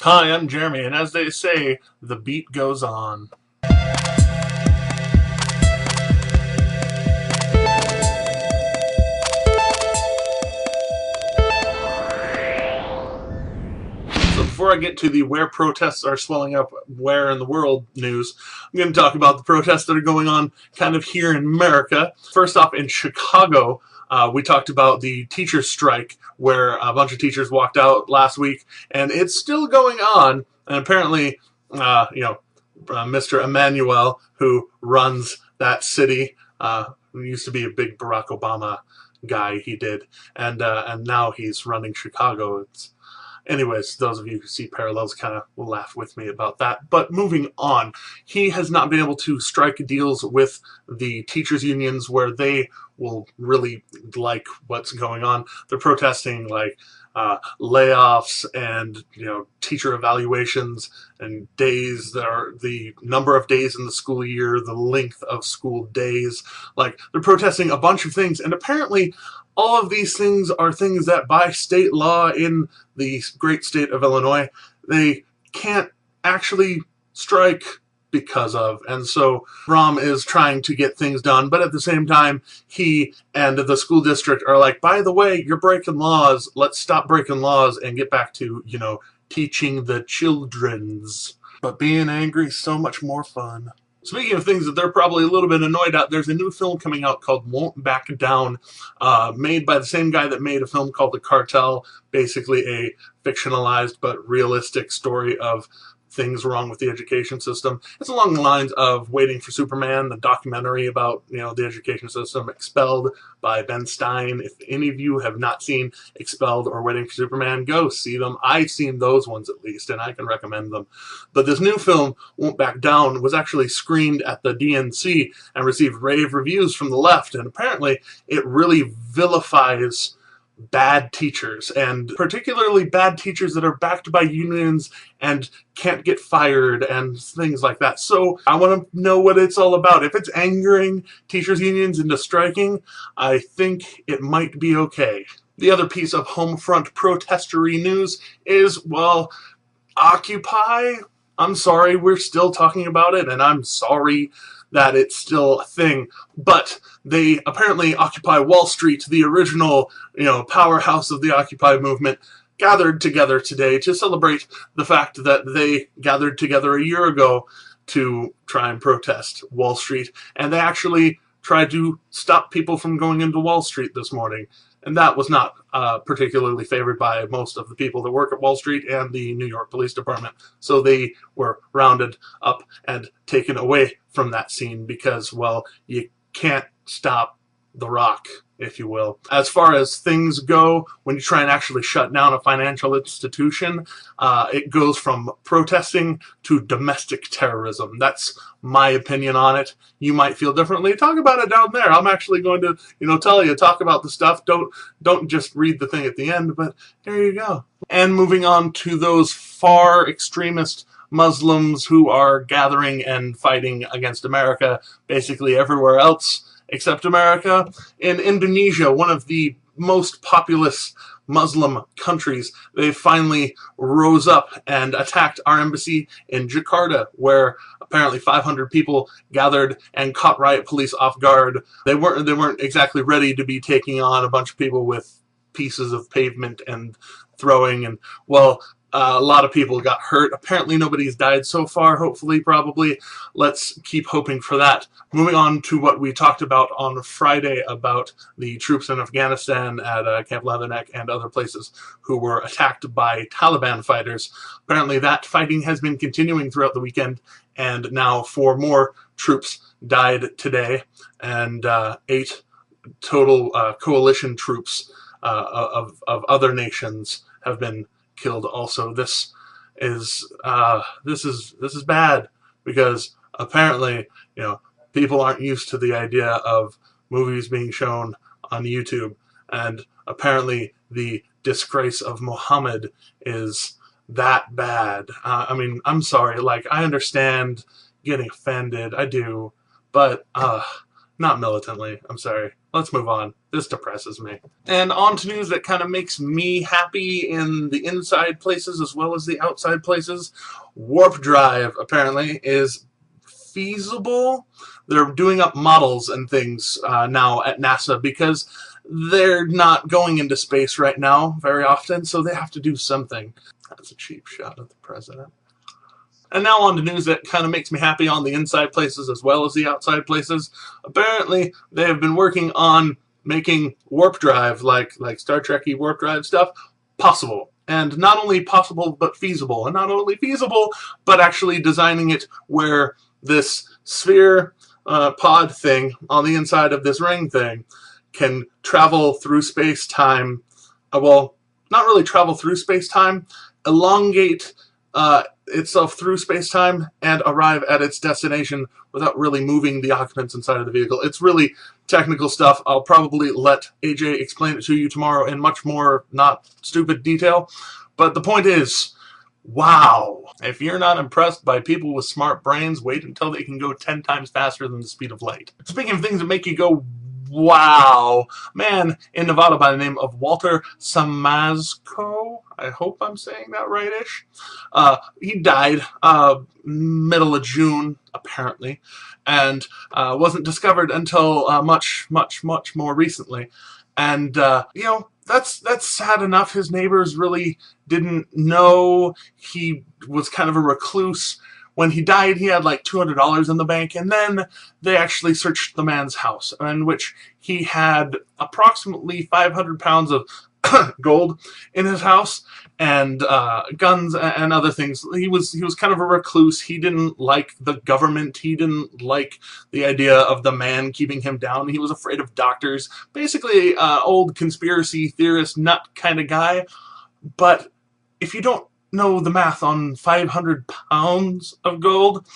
Hi, I'm Jeremy, and as they say, the beat goes on. So before I get to the where protests are swelling up where in the world news, I'm going to talk about the protests that are going on kind of here in America. First off, in Chicago, we talked about the teacher strike where a bunch of teachers walked out last week, and it's still going on. And apparently, Mr. Emmanuel, who runs that city, who used to be a big Barack Obama guy, he did, and now he's running Chicago. Anyways, those of you who see parallels kind of will laugh with me about that. But moving on, he has not been able to strike deals with the teachers' unions where they will really like what's going on. They're protesting like layoffs and teacher evaluations and days that are the number of days in the school year, the length of school days. Like, they're protesting a bunch of things, and apparently all of these things are things that by state law in the great state of Illinois, they can't actually strike because of. And so Rahm is trying to get things done, but at the same time, he and the school district are like, by the way, you're breaking laws. Let's stop breaking laws and get back to, teaching the children's. But being angry is so much more fun. Speaking of things that they're probably a little bit annoyed at, there's a new film coming out called Won't Back Down, made by the same guy that made a film called The Cartel, basically a fictionalized but realistic story of things wrong with the education system. It's along the lines of Waiting for Superman, the documentary about the education system. Expelled by Ben Stein. If any of you have not seen Expelled or Waiting for Superman, go see them. I've seen those ones at least, and I can recommend them. But this new film, Won't Back Down, was actually screened at the DNC and received rave reviews from the left, and apparently it really vilifies bad teachers, and particularly bad teachers that are backed by unions and can't get fired and things like that. So I want to know what it's all about. If it's angering teachers' unions into striking, I think it might be okay. The other piece of home front protestery news is, well, Occupy. I'm sorry, we're still talking about it, and I'm sorry that it's still a thing, but they apparently Occupy Wall Street, the original, powerhouse of the Occupy movement, gathered together today to celebrate the fact that they gathered together a year ago to try and protest Wall Street, and they actually tried to stop people from going into Wall Street this morning. And that was not particularly favored by most of the people that work at Wall Street and the New York Police Department. So they were rounded up and taken away from that scene because, well, you can't stop the rock, if you will. As far as things go, when you try and actually shut down a financial institution, it goes from protesting to domestic terrorism. That's my opinion on it. You might feel differently. Talk about it down there. I'm actually going to, tell you, talk about the stuff. Don't just read the thing at the end, but there you go. And moving on to those far extremist Muslims who are gathering and fighting against America basically everywhere else except America. In Indonesia, one of the most populous Muslim countries, they finally rose up and attacked our embassy in Jakarta, where apparently 500 people gathered and caught riot police off guard. They weren't exactly ready to be taking on a bunch of people with pieces of pavement and throwing, and well, a lot of people got hurt. Apparently nobody's died so far, hopefully, probably. Let's keep hoping for that. Moving on to what we talked about on Friday about the troops in Afghanistan at Camp Leatherneck and other places who were attacked by Taliban fighters. Apparently that fighting has been continuing throughout the weekend, and now 4 more troops died today, and 8 total coalition troops of other nations have been killed also. This is bad because apparently people aren't used to the idea of movies being shown on YouTube, and apparently the disgrace of Muhammad is that bad. I mean, I'm sorry, like, I understand getting offended, I do, but not militantly. I'm sorry. Let's move on. This depresses me. And on to news that kind of makes me happy in the inside places as well as the outside places. Warp drive, apparently, is feasible. They're doing up models and things now at NASA because they're not going into space right now very often, so they have to do something. That's a cheap shot of the president. And now on to news that kind of makes me happy on the inside places as well as the outside places. Apparently, they have been working on making warp drive, like Star Trek-y warp drive stuff, possible. And not only possible, but feasible. And not only feasible, but actually designing it where this sphere pod thing on the inside of this ring thing can travel through space-time. Well, not really travel through space-time, elongate itself through space-time and arrive at its destination without really moving the occupants inside of the vehicle. It's really technical stuff. I'll probably let AJ explain it to you tomorrow in much more not stupid detail. But the point is, wow. If you're not impressed by people with smart brains, wait until they can go 10 times faster than the speed of light. Speaking of things that make you go, wow. Man in Nevada by the name of Walter Samazko. I hope I'm saying that right-ish. He died middle of June, apparently, and wasn't discovered until much more recently. And, you know, that's sad enough. His neighbors really didn't know. He was kind of a recluse. When he died, he had like $200 in the bank, and then they actually searched the man's house, in which he had approximately 500 pounds of gold in his house, and guns and other things. He was kind of a recluse. He didn't like the government. He didn't like the idea of the man keeping him down. He was afraid of doctors. Basically, old conspiracy theorist nut kind of guy. But if you don't know the math on 500 pounds of gold,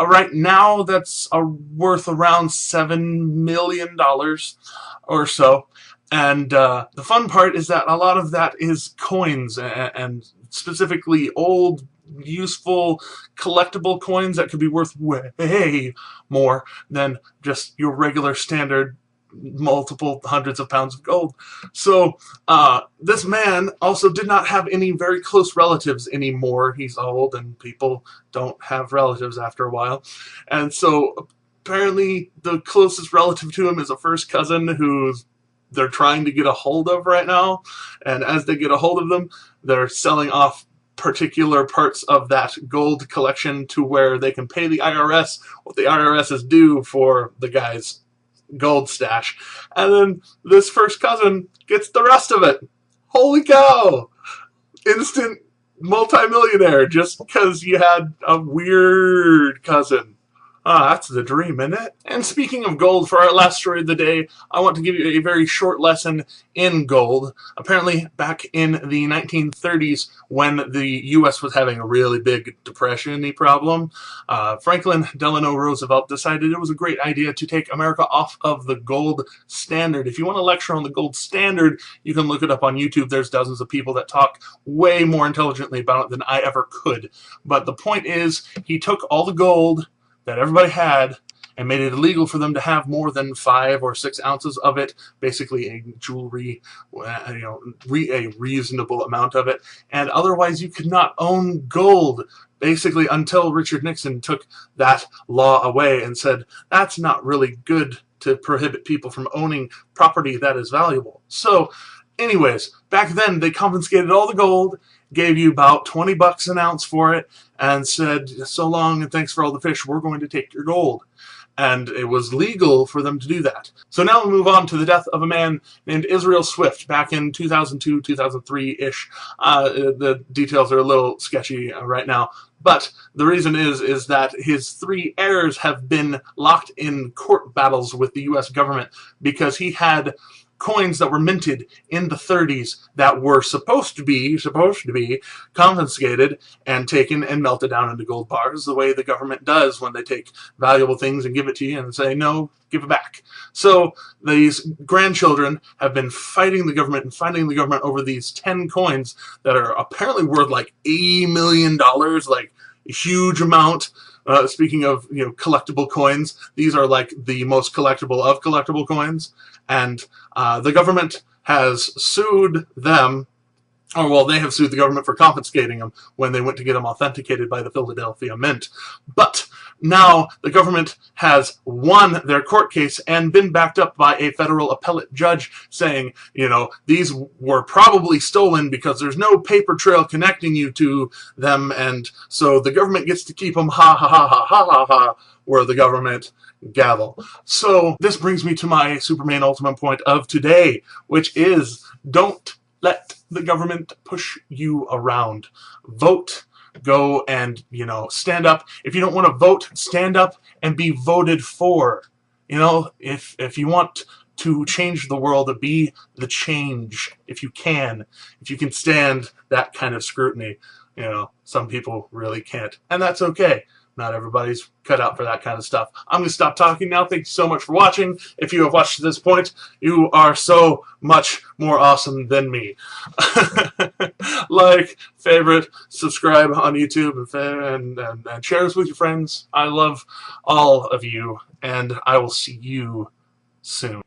right now that's worth around $7 million or so. And the fun part is that a lot of that is coins, and specifically old, useful, collectible coins that could be worth way more than just your regular standard multiple hundreds of pounds of gold. So this man also did not have any very close relatives anymore. He's old, and people don't have relatives after a while. And so apparently the closest relative to him is a first cousin who's they're trying to get a hold of right now, and as they get a hold of them, they're selling off particular parts of that gold collection to where they can pay the IRS what the IRS is due for the guy's gold stash, and then this first cousin gets the rest of it. Holy cow! Instant multimillionaire just because you had a weird cousin. That's the dream, isn't it? And speaking of gold, for our last story of the day, I want to give you a very short lesson in gold. Apparently, back in the 1930s, when the U.S. was having a really big depression-y problem, Franklin Delano Roosevelt decided it was a great idea to take America off of the gold standard. If you want a lecture on the gold standard, you can look it up on YouTube. There's dozens of people that talk way more intelligently about it than I ever could. But the point is, he took all the gold that everybody had and made it illegal for them to have more than 5 or 6 ounces of it, basically a jewelry, a reasonable amount of it, and otherwise you could not own gold, basically until Richard Nixon took that law away and said, that's not really good to prohibit people from owning property that is valuable. So, anyways, back then they confiscated all the gold, gave you about 20 bucks an ounce for it, and said, so long and thanks for all the fish, we're going to take your gold. And it was legal for them to do that. So now we move on to the death of a man named Israel Swift back in 2002, 2003-ish. The details are a little sketchy right now. But the reason is that his 3 heirs have been locked in court battles with the U.S. government because he had coins that were minted in the 30s that were supposed to be confiscated and taken and melted down into gold bars, the way the government does when they take valuable things and give it to you and say, no, give it back. So these grandchildren have been fighting the government over these 10 coins that are apparently worth like $80 million, like a huge amount. Speaking of, collectible coins, these are like the most collectible of collectible coins, and the government has sued them. Or, well, they have sued the government for confiscating them when they went to get them authenticated by the Philadelphia Mint. But now the government has won their court case and been backed up by a federal appellate judge saying, these were probably stolen because there's no paper trail connecting you to them, and so the government gets to keep them, ha ha ha ha ha ha ha, where the government gavel. So this brings me to my Superman ultimate point of today, which is don't let the government push you around. Vote. Go and, stand up. If you don't want to vote, stand up and be voted for. If you want to change the world, be the change if you can. If you can stand that kind of scrutiny. Some people really can't. And that's okay. Not everybody's cut out for that kind of stuff. I'm going to stop talking now. Thank you so much for watching. If you have watched to this point, you are so much more awesome than me. Like, favorite, subscribe on YouTube, and share this with your friends. I love all of you, and I will see you soon.